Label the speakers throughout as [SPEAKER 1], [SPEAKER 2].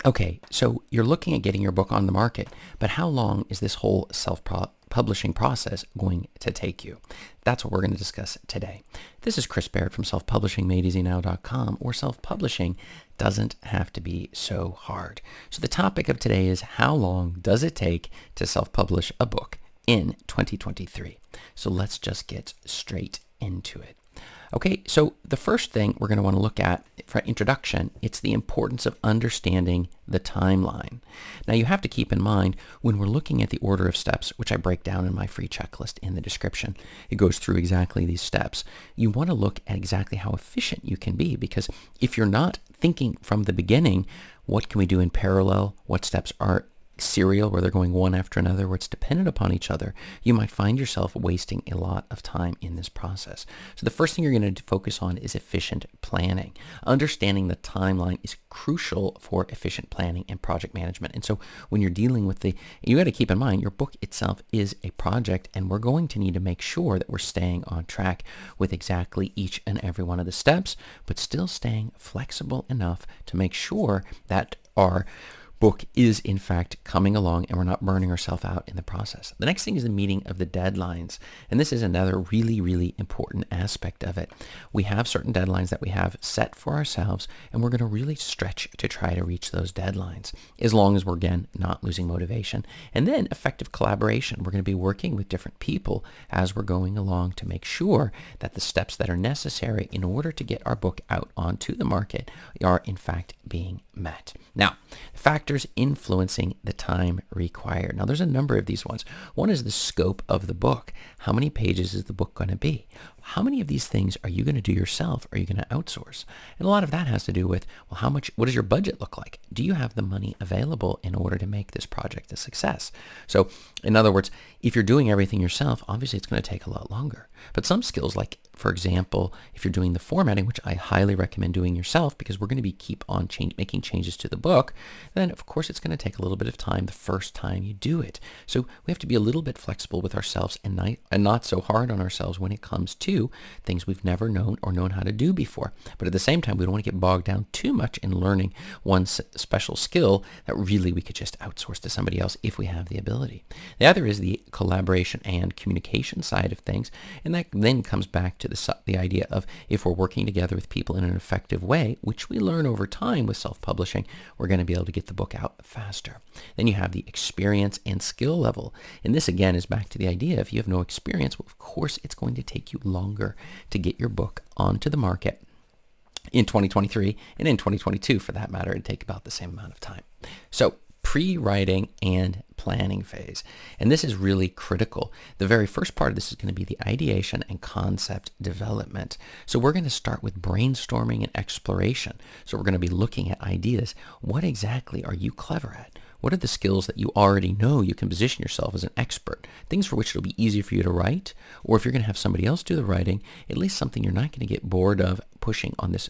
[SPEAKER 1] Okay, so you're looking at getting your book on the market, but how long is this whole self-publishing process going to take you? That's what we're going to discuss today. This is Chris Baird from selfpublishingmadeeasynow.com, where self-publishing doesn't have to be so hard. So the topic of today is, how long does it take to self-publish a book in 2023? So let's just get straight into it. Okay, so the first thing we're going to want to look at for introduction, it's the importance of understanding the timeline. Now you have to keep in mind when we're looking at the order of steps, which I break down in my free checklist in the description, it goes through exactly these steps. You want to look at exactly how efficient you can be, because if you're not thinking from the beginning, what can we do in parallel? What steps are serial, where they're going one after another, where it's dependent upon each other, you might find yourself wasting a lot of time in this process. So the first thing you're going to focus on is efficient planning. Understanding the timeline is crucial for efficient planning and project management. And so when you're dealing with you got to keep in mind your book itself is a project, and we're going to need to make sure that we're staying on track with exactly each and every one of the steps, but still staying flexible enough to make sure that our book is in fact coming along and we're not burning ourselves out in the process. The next thing is the meeting of the deadlines. And this is another really, really important aspect of it. We have certain deadlines that we have set for ourselves, and we're going to really stretch to try to reach those deadlines, as long as we're, again, not losing motivation. And then effective collaboration. We're going to be working with different people as we're going along to make sure that the steps that are necessary in order to get our book out onto the market are in fact being met. Now, factors influencing the time required. Now, there's a number of these ones. One is the scope of the book. How many pages is the book going to be? How many of these things are you going to do yourself, or are you going to outsource? And a lot of that has to do with, well, what does your budget look like? Do you have the money available in order to make this project a success? So, in other words, if you're doing everything yourself, obviously it's going to take a lot longer. But some skills, like, for example, if you're doing the formatting, which I highly recommend doing yourself, because we're going to be keep on making changes to the book, then of course it's going to take a little bit of time the first time you do it. So we have to be a little bit flexible with ourselves and not so hard on ourselves when it comes to things we've never known or known how to do before. But at the same time, we don't want to get bogged down too much in learning one special skill that really we could just outsource to somebody else if we have the ability. The other is the collaboration and communication side of things, and that then comes back to the idea of, if we're working together with people in an effective way, which we learn over time with self-publishing, we're going to be able to get the book out faster. Then you have the experience and skill level. And this again is back to the idea, if you have no experience, well, of course it's going to take you longer to get your book onto the market in 2023, and in 2022 for that matter, it'd take about the same amount of time. So pre-writing and planning phase. And this is really critical. The very first part of this is going to be the ideation and concept development. So we're going to start with brainstorming and exploration. So we're going to be looking at ideas. What exactly are you clever at? What are the skills that you already know you can position yourself as an expert? Things for which it'll be easy for you to write, or if you're going to have somebody else do the writing, at least something you're not going to get bored of focusing on this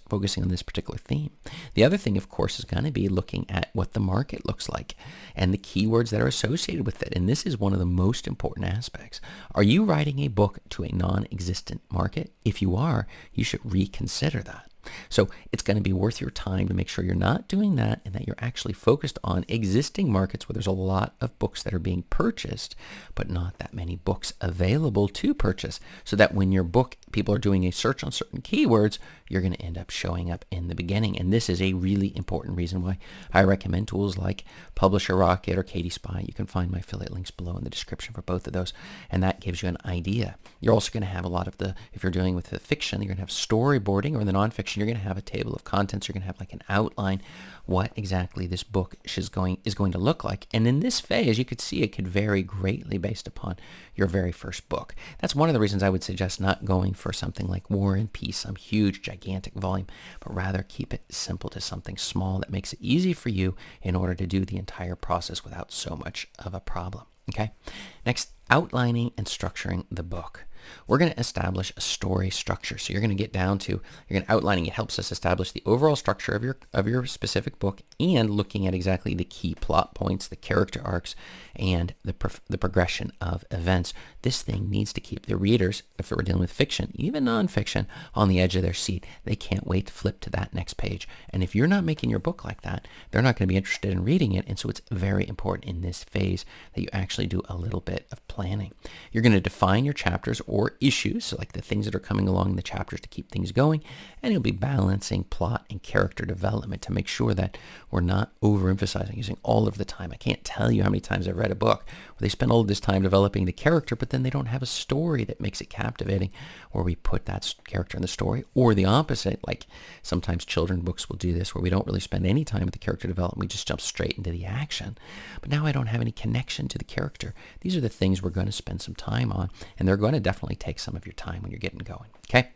[SPEAKER 1] particular theme. The other thing, of course, is going to be looking at what the market looks like and the keywords that are associated with it. And this is one of the most important aspects. Are you writing a book to a non-existent market? If you are, you should reconsider that. So it's going to be worth your time to make sure you're not doing that, and that you're actually focused on existing markets where there's a lot of books that are being purchased, but not that many books available to purchase, so that when your book, people are doing a search on certain keywords, you're going to end up showing up in the beginning. And this is a really important reason why I recommend tools like Publisher Rocket or Katie Spy. You can find my affiliate links below in the description for both of those, and that gives you an idea. You're also going to have a lot of if you're dealing with the fiction, you're going to have storyboarding, or in the nonfiction, you're going to have a table of contents. You're going to have like an outline, what exactly this book is going to look like. And in this phase, you could see it could vary greatly based upon your very first book. That's one of the reasons I would suggest not going for something like War and Peace, some huge, gigantic volume, but rather keep it simple to something small that makes it easy for you in order to do the entire process without so much of a problem. Okay. Next, outlining and structuring the book. we're going to establish a story structure. So you're going to get down to, you're going to outlining. It helps us establish the overall structure of your specific book and looking at exactly the key plot points, the character arcs, and the progression of events. This thing needs to keep the readers, if we're dealing with fiction, even nonfiction, on the edge of their seat. They can't wait to flip to that next page. And if you're not making your book like that, they're not going to be interested in reading it. And so it's very important in this phase that you actually do a little bit of planning. You're going to define your chapters or issues, so like the things that are coming along in the chapters to keep things going, and you'll be balancing plot and character development to make sure that we're not overemphasizing, using all of the time. I can't tell you how many times I've read a book where they spend all of this time developing the character, but then they don't have a story that makes it captivating, where we put that character in the story, or the opposite, like sometimes children's books will do this, where we don't really spend any time with the character development, we just jump straight into the action. But now I don't have any connection to the character. These are the things we're going to spend some time on, and they're going to definitely take some of your time when you're getting going. Okay?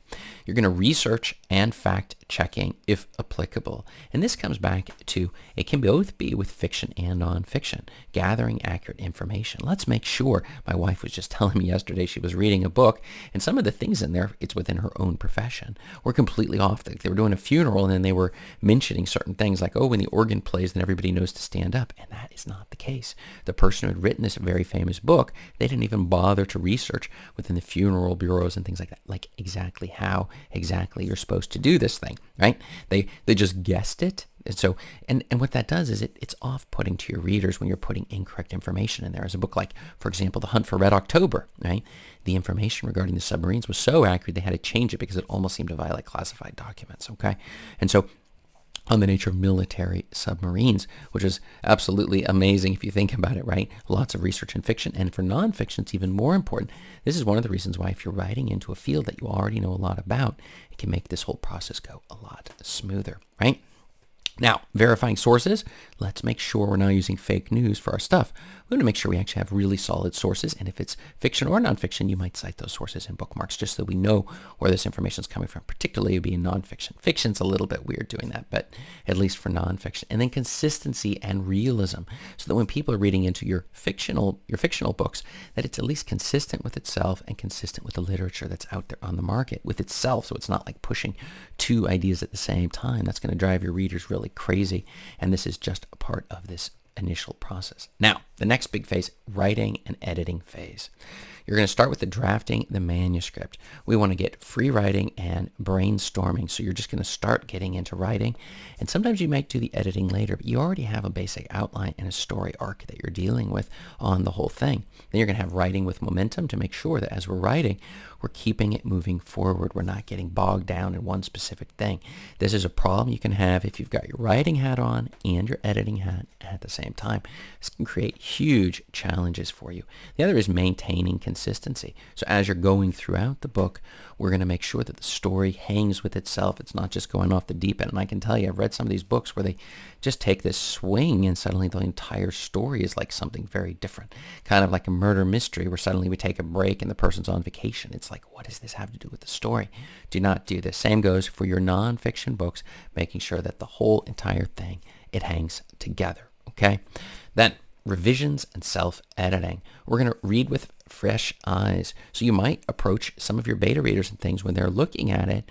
[SPEAKER 1] You're going to research and fact checking if applicable. And this comes back to, it can both be with fiction and nonfiction, gathering accurate information. Let's make sure, my wife was just telling me yesterday she was reading a book, and some of the things in there, it's within her own profession, were completely off. They were doing a funeral, and then they were mentioning certain things like, oh, when the organ plays, then everybody knows to stand up. And that is not the case. The person who had written this very famous book, they didn't even bother to research within the funeral bureaus and things like that, like exactly how exactly you're supposed to do this thing, right? They just guessed it. And so, and what that does is it's off-putting to your readers when you're putting incorrect information in there. As a book like, for example, The Hunt for Red October, right? The information regarding the submarines was so accurate they had to change it because it almost seemed to violate classified documents, okay? And so, on the nature of military submarines, which is absolutely amazing if you think about it, right? Lots of research in fiction, and for nonfiction, it's even more important. This is one of the reasons why if you're writing into a field that you already know a lot about, it can make this whole process go a lot smoother, right? Now, verifying sources, let's make sure we're not using fake news for our stuff. We want to make sure we actually have really solid sources, and if it's fiction or nonfiction, you might cite those sources in bookmarks just so we know where this information is coming from, particularly being nonfiction. Fiction's a little bit weird doing that, but at least for nonfiction. And then consistency and realism, so that when people are reading into your fictional books, that it's at least consistent with itself and consistent with the literature that's out there on the market with itself, so it's not like pushing two ideas at the same time. That's going to drive your readers really crazy, and this is just a part of this initial process. Now, the next big phase, writing and editing phase. You're going to start with the drafting the manuscript. We want to get free writing and brainstorming. So you're just going to start getting into writing. And sometimes you might do the editing later, but you already have a basic outline and a story arc that you're dealing with on the whole thing. Then you're going to have writing with momentum to make sure that as we're writing, we're keeping it moving forward. We're not getting bogged down in one specific thing. This is a problem you can have if you've got your writing hat on and your editing hat at the same time. This can create huge challenges for you. The other is maintaining consistency. So as you're going throughout the book, we're going to make sure that the story hangs with itself. It's not just going off the deep end. And I can tell you, I've read some of these books where they just take this swing and suddenly the entire story is like something very different. Kind of like a murder mystery where suddenly we take a break and the person's on vacation. It's like, what does this have to do with the story? Do not do this. Same goes for your nonfiction books, making sure that the whole entire thing, it hangs together, okay? Then revisions and self-editing. We're going to read with fresh eyes. So you might approach some of your beta readers and things when they're looking at it,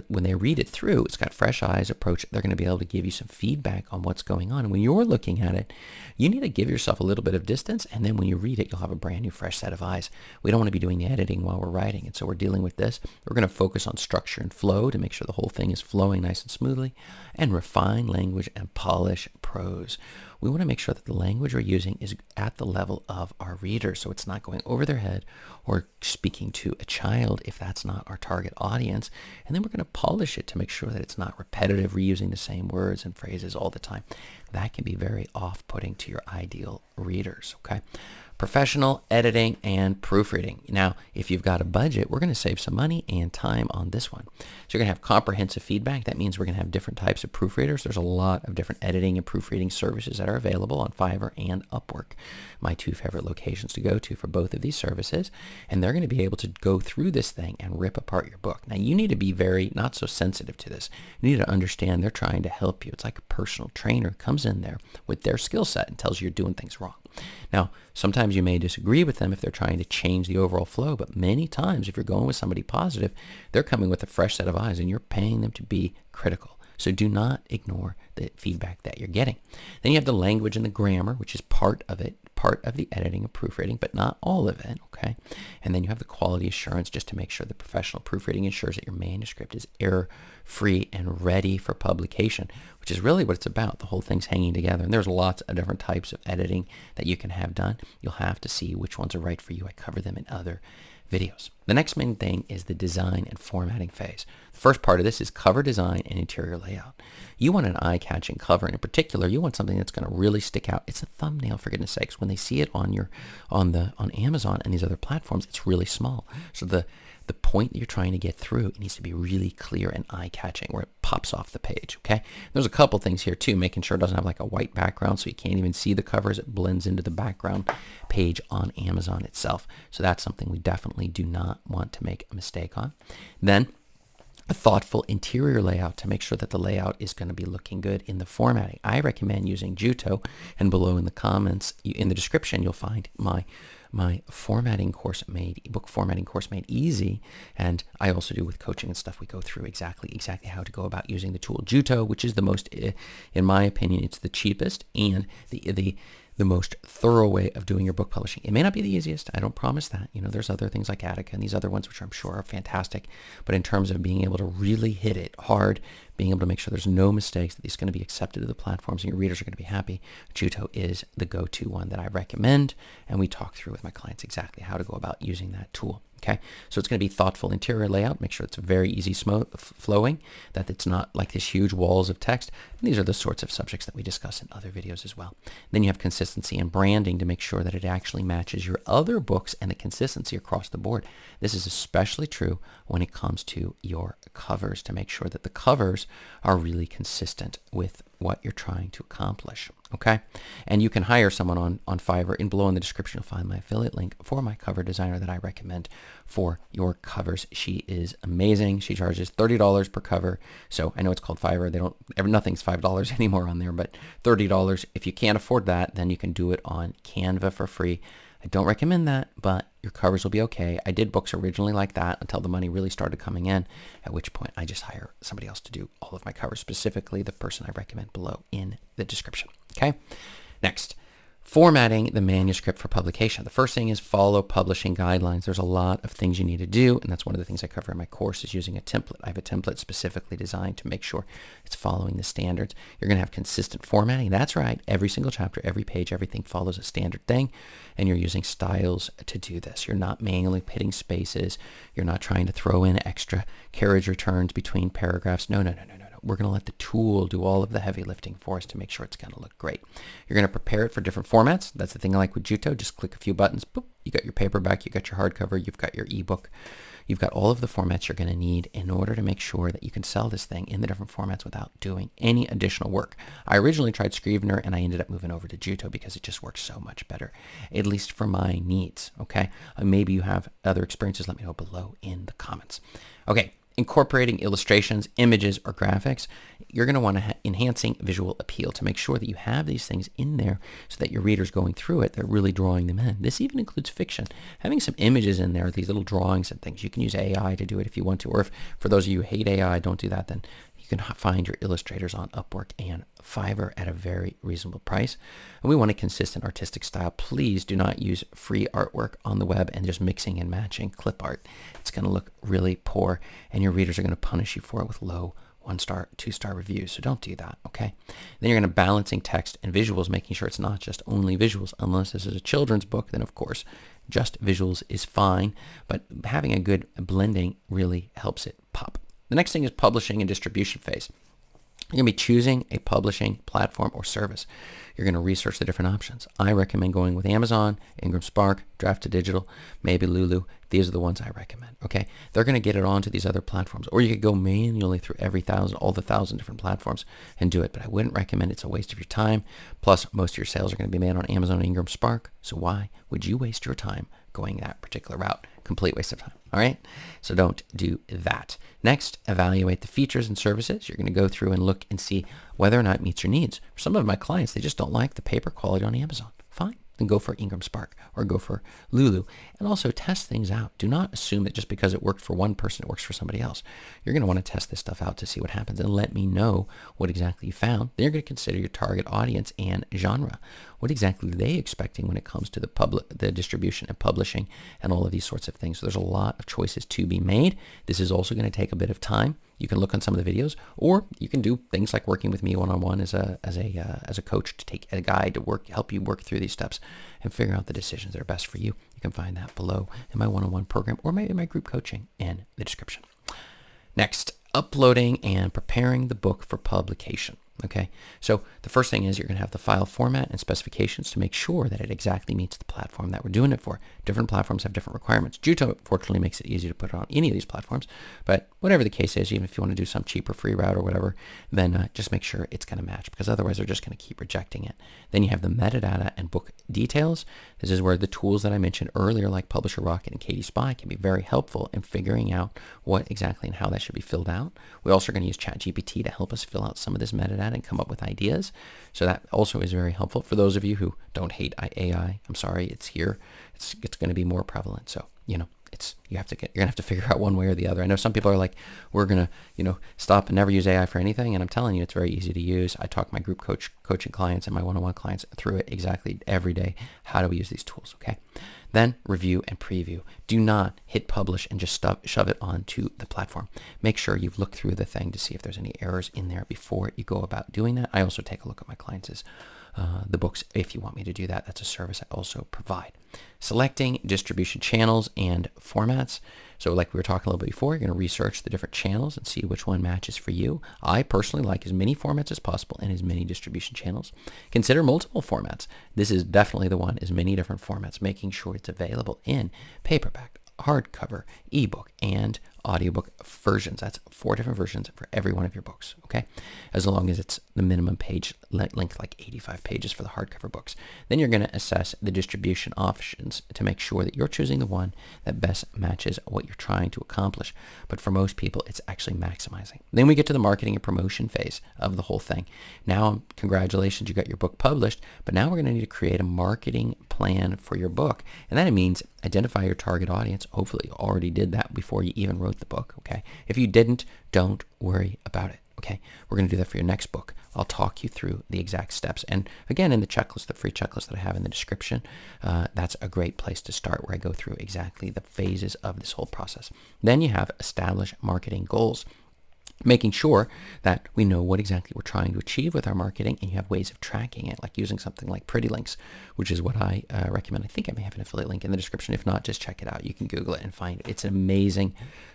[SPEAKER 1] when they read it through, it's got fresh eyes approach. They're going to be able to give you some feedback on what's going on. And when you're looking at it, you need to give yourself a little bit of distance. And then when you read it, you'll have a brand new fresh set of eyes. We don't want to be doing the editing while we're writing. And so we're dealing with this. We're going to focus on structure and flow to make sure the whole thing is flowing nice and smoothly, and refine language and polish prose. We want to make sure that the language we're using is at the level of our readers, so it's not going over their head or speaking to a child if that's not our target audience. And then we're going to polish it to make sure that it's not repetitive, reusing the same words and phrases all the time. That can be very off-putting to your ideal readers, okay? Professional editing and proofreading. Now, if you've got a budget, we're going to save some money and time on this one. So you're going to have comprehensive feedback. That means we're going to have different types of proofreaders. There's a lot of different editing and proofreading services that are available on Fiverr and Upwork, my two favorite locations to go to for both of these services. And they're going to be able to go through this thing and rip apart your book. Now, you need to be very not so sensitive to this. You need to understand they're trying to help you. It's like a personal trainer comes in there with their skill set and tells you you're doing things wrong. Now, sometimes you may disagree with them if they're trying to change the overall flow, but many times if you're going with somebody positive, they're coming with a fresh set of eyes and you're paying them to be critical. So do not ignore the feedback that you're getting. Then you have the language and the grammar, which is part of it, part of the editing and proofreading, but not all of it, okay? And then you have the quality assurance just to make sure the professional proofreading ensures that your manuscript is error-free and ready for publication, which is really what it's about. The whole thing's hanging together. And there's lots of different types of editing that you can have done. You'll have to see which ones are right for you. I cover them in other videos. The next main thing is the design and formatting phase. The first part of this is cover design and interior layout. You want an eye-catching cover, and in particular, you want something that's going to really stick out. It's a thumbnail, for goodness sakes. When they see it on Amazon and these other platforms, it's really small. So the point that you're trying to get through, it needs to be really clear and eye-catching where it pops off the page, okay? There's a couple things here too, making sure it doesn't have like a white background so you can't even see the covers. It blends into the background page on Amazon itself. So that's something we definitely do not want to make a mistake on. Then a thoughtful interior layout to make sure that the layout is going to be looking good in the formatting. I recommend using Jutoh, and below in the comments, in the description, you'll find my formatting course made, ebook formatting course made easy. And I also do with coaching and stuff. We go through exactly how to go about using the tool Jutoh, which is the most, in my opinion, it's the cheapest and the most thorough way of doing your book publishing. It may not be the easiest. I don't promise that. You know, there's other things like Attica and these other ones, which I'm sure are fantastic. But in terms of being able to really hit it hard, being able to make sure there's no mistakes, that it's going to be accepted to the platforms and your readers are going to be happy, Jutoh is the go-to one that I recommend. And we talk through with my clients exactly how to go about using that tool. Okay, so it's going to be thoughtful interior layout. Make sure it's very easy flowing, that it's not like this huge walls of text. And these are the sorts of subjects that we discuss in other videos as well. Then you have consistency and branding to make sure that it actually matches your other books and the consistency across the board. This is especially true when it comes to your covers, to make sure that the covers are really consistent with what you're trying to accomplish. Okay, and you can hire someone on Fiverr, and below in the description you'll find my affiliate link for my cover designer that I recommend for your covers. She is amazing. She charges $30 per cover. So I know it's called Fiverr. Nothing's $5 anymore on there, but $30. If you can't afford that, then you can do it on Canva for free. I don't recommend that, but your covers will be okay. I did books originally like that until the money really started coming in, at which point I just hire somebody else to do all of my covers, specifically the person I recommend below in the description. Okay, next, formatting the manuscript for publication. The first thing is follow publishing guidelines. There's a lot of things you need to do, and that's one of the things I cover in my course is using a template. I have a template specifically designed to make sure it's following the standards. You're going to have consistent formatting. That's right. Every single chapter, every page, everything follows a standard thing, and you're using styles to do this. You're not manually pitting spaces. You're not trying to throw in extra carriage returns between paragraphs. No. We're going to let the tool do all of the heavy lifting for us to make sure it's going to look great. You're going to prepare it for different formats. That's the thing I like with Jutoh. Just click a few buttons. Boop, you got your paperback, you got your hardcover, you've got your ebook. You've got all of the formats you're going to need in order to make sure that you can sell this thing in the different formats without doing any additional work. I originally tried Scrivener and I ended up moving over to Jutoh because it just works so much better, at least for my needs. Okay, maybe you have other experiences. Let me know below in the comments. Okay. Incorporating illustrations, images, or graphics, you're going to want to enhancing visual appeal to make sure that you have these things in there so that your readers going through it, they're really drawing them in. This even includes fiction. Having some images in there, these little drawings and things. You can use AI to do it if you want to, or if for those of you who hate AI, don't do that, then you can find your illustrators on Upwork and Fiverr at a very reasonable price. And we want a consistent artistic style. Please do not use free artwork on the web and just mixing and matching clip art. It's going to look really poor, and your readers are going to punish you for it with low 1-star, 2-star reviews. So don't do that, okay? Then you're going to balancing text and visuals, making sure it's not just only visuals. Unless this is a children's book, then of course just visuals is fine, but having a good blending really helps it pop. The next thing is publishing and distribution phase. You're going to be choosing a publishing platform or service. You're going to research the different options. I recommend going with Amazon, Ingram Spark, Draft to Digital, maybe Lulu. These are the ones I recommend, okay? They're going to get it onto these other platforms. Or you could go manually through all the 1,000 different platforms and do it. But I wouldn't recommend it. It's a waste of your time. Plus, most of your sales are going to be made on Amazon and Ingram Spark. So why would you waste your time going that particular route? Complete waste of time, all right? So don't do that. Next, evaluate the features and services. You're going to go through and look and see whether or not it meets your needs. For some of my clients, they just don't like the paper quality on Amazon. Fine. Then go for Ingram Spark or go for Lulu. And also test things out. Do not assume that just because it worked for one person, it works for somebody else. You're going to want to test this stuff out to see what happens and let me know what exactly you found. Then you're going to consider your target audience and genre. What exactly are they expecting when it comes to the distribution and publishing and all of these sorts of things? So there's a lot of choices to be made. This is also going to take a bit of time. You can look on some of the videos, or you can do things like working with me one-on-one as a coach to take a guide to help you work through these steps and figure out the decisions that are best for you. You can find that below in my one-on-one program or maybe my group coaching in the description. Next, uploading and preparing the book for publication. Okay, so the first thing is you're going to have the file format and specifications to make sure that it exactly meets the platform that we're doing it for. Different platforms have different requirements. Jutoh, fortunately, makes it easy to put it on any of these platforms, but whatever the case is, even if you want to do some cheaper free route or whatever, then just make sure it's going to match, because otherwise they're just going to keep rejecting it. Then you have the metadata and book details. This is where the tools that I mentioned earlier, like Publisher Rocket and Katie Spy, can be very helpful in figuring out what exactly and how that should be filled out. We also are going to use ChatGPT to help us fill out some of this metadata and come up with ideas. So that also is very helpful. For those of you who don't hate AI, I'm sorry, it's here. It's going to be more prevalent. So, you're going to have to figure out one way or the other. I know some people are like, we're going to, stop and never use AI for anything. And I'm telling you, it's very easy to use. I talk my group coaching clients and my one-on-one clients through it exactly every day. How do we use these tools? Okay. Then review and preview. Do not hit publish and just shove it onto the platform. Make sure you've looked through the thing to see if there's any errors in there before you go about doing that. I also take a look at my clients' the books if you want me to do that. That's a service I also provide. Selecting distribution channels and formats. So like we were talking a little bit before, you're going to research the different channels and see which one matches for you. I personally like as many formats as possible and as many distribution channels. Consider multiple formats. This is definitely the one, as many different formats, making sure it's available in paperback, hardcover, ebook, and audiobook versions. That's 4 different versions for every one of your books, okay? As long as it's the minimum page length, like 85 pages for the hardcover books. Then you're going to assess the distribution options to make sure that you're choosing the one that best matches what you're trying to accomplish. But for most people, it's actually maximizing. Then we get to the marketing and promotion phase of the whole thing. Now, congratulations, you got your book published, but now we're going to need to create a marketing plan for your book. And that means identify your target audience. Hopefully you already did that before you even wrote the book, okay? If you didn't, don't worry about it, okay? We're going to do that for your next book. I'll talk you through the exact steps. And again, in the checklist, the free checklist that I have in the description, that's a great place to start, where I go through exactly the phases of this whole process. Then you have establish marketing goals, making sure that we know what exactly we're trying to achieve with our marketing, and you have ways of tracking it, like using something like Pretty Links, which is what I recommend. I think I may have an affiliate link in the description. If not, just check it out. You can Google it and find it. It's an amazing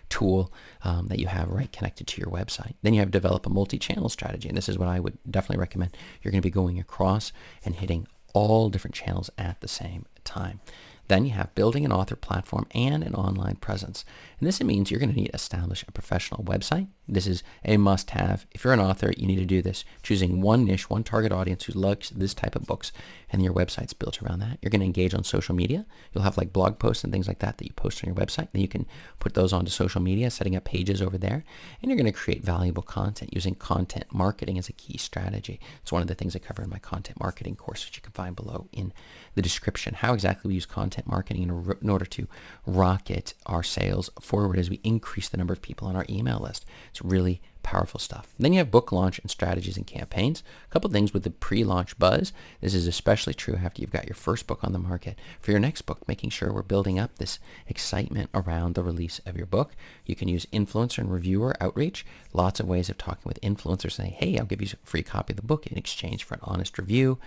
[SPEAKER 1] tool that you have right connected to your website. Then you have develop a multi-channel strategy, and this is what I would definitely recommend. You're going to be going across and hitting all different channels at the same time. Then you have building an author platform and an online presence. And this means you're going to need to establish a professional website. This is a must-have. If you're an author, you need to do this. Choosing one niche, one target audience who likes this type of books, and your website's built around that. You're going to engage on social media. You'll have like blog posts and things like that you post on your website. Then you can put those onto social media, setting up pages over there. And you're going to create valuable content using content marketing as a key strategy. It's one of the things I cover in my content marketing course, which you can find below in the description. How exactly we use content marketing in order to rocket our sales forward as we increase the number of people on our email list. It's really powerful stuff. And then you have book launch and strategies and campaigns. A couple things with the pre-launch buzz. This is especially true after you've got your first book on the market. For your next book, making sure we're building up this excitement around the release of your book. You can use influencer and reviewer outreach. Lots of ways of talking with influencers, saying, hey, I'll give you a free copy of the book in exchange for an honest review.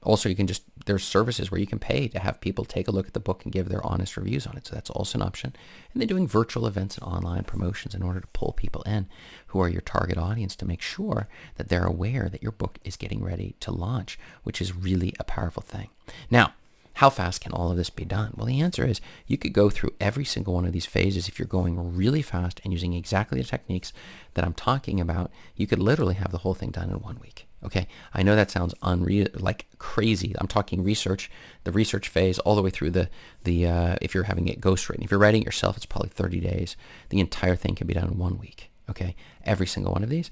[SPEAKER 1] Also, there's services where you can pay to have people take a look at the book and give their honest reviews on it. So that's also an option. And then doing virtual events and online promotions in order to pull people in who are your target audience, to make sure that they're aware that your book is getting ready to launch, which is really a powerful thing. Now, how fast can all of this be done? Well, the answer is you could go through every single one of these phases. If you're going really fast and using exactly the techniques that I'm talking about, you could literally have the whole thing done in 1 week. Okay, I know that sounds like crazy. I'm talking research, the research phase, all the way through the if you're having it ghostwritten. If you're writing it yourself, it's probably 30 days. The entire thing can be done in 1 week. okay? Every single one of these.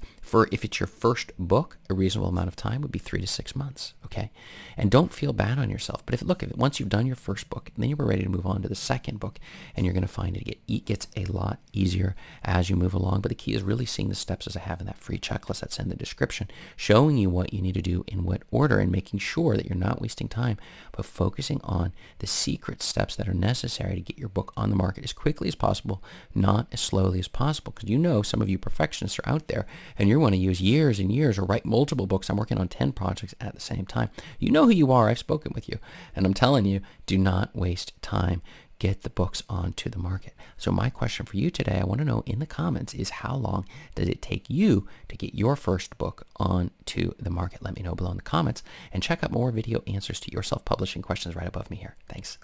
[SPEAKER 1] If it's your first book, a reasonable amount of time would be 3 to 6 months, okay? And don't feel bad on yourself. But once you've done your first book, then you're ready to move on to the second book, and you're going to find it gets a lot easier as you move along. But the key is really seeing the steps as I have in that free checklist that's in the description, showing you what you need to do in what order, and making sure that you're not wasting time, but focusing on the secret steps that are necessary to get your book on the market as quickly as possible, not as slowly as possible. Because some of you perfectionists are out there, and you want to use years and years or write multiple books. I'm working on 10 projects at the same time. You know who you are. I've spoken with you, and I'm telling you, do not waste time. Get the books onto the market. So my question for you today, I want to know in the comments, is how long does it take you to get your first book onto the market? Let me know below in the comments, and check out more video answers to your self-publishing questions right above me here. Thanks.